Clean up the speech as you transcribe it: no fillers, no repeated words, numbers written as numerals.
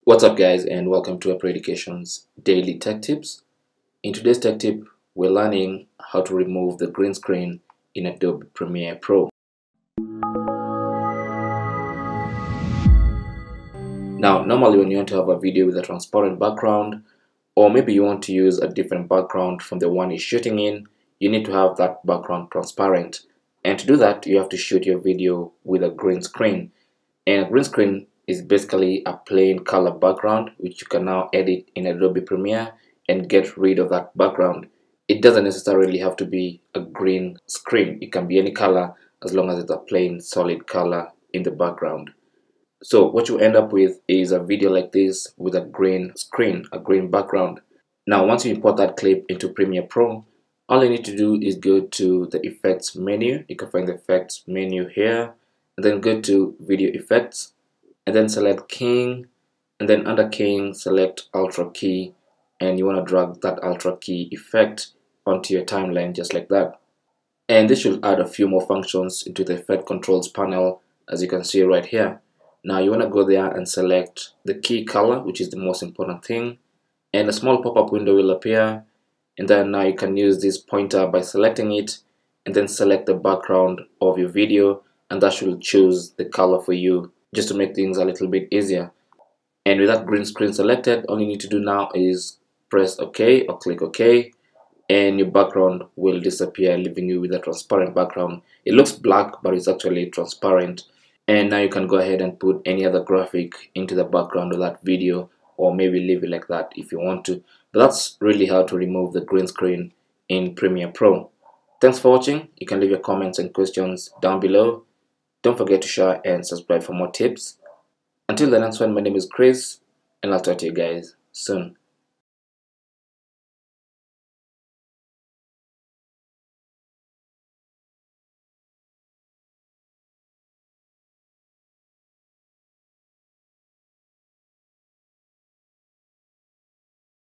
What's up guys, and welcome to Apple Education's Daily Tech Tips. In today's tech tip, we're learning how to remove the green screen in Adobe Premiere Pro. Now, normally when you want to have a video with a transparent background, or maybe you want to use a different background from the one you're shooting in, you need to have that background transparent. And to do that, you have to shoot your video with a green screen. And a green screen is basically a plain color background which you can now edit in Adobe Premiere and get rid of that background. It doesn't necessarily have to be a green screen. It can be any color as long as it's a plain solid color in the background. So what you end up with is a video like this with a green screen, a green background. Now once you import that clip into Premiere Pro, all you need to do is go to the effects menu. You can find the effects menu here, and then go to video effects, and then select King, and then under King select Ultra Key, and you want to drag that Ultra Key effect onto your timeline just like that. And this should add a few more functions into the effect controls panel, as you can see right here. Now you want to go there and select the key color, which is the most important thing, and a small pop-up window will appear, and then now you can use this pointer by selecting it and then select the background of your video, and that should choose the color for you just to make things a little bit easier. And with that green screen selected, all you need to do now is press OK or click OK, and your background will disappear, leaving you with a transparent background. It looks black, but it's actually transparent. And now you can go ahead and put any other graphic into the background of that video, or maybe leave it like that if you want to. But that's really how to remove the green screen in Premiere Pro. Thanks for watching. You can leave your comments and questions down below. Don't forget to share and subscribe for more tips. Until the next one, my name is Chris, and I'll talk to you guys soon.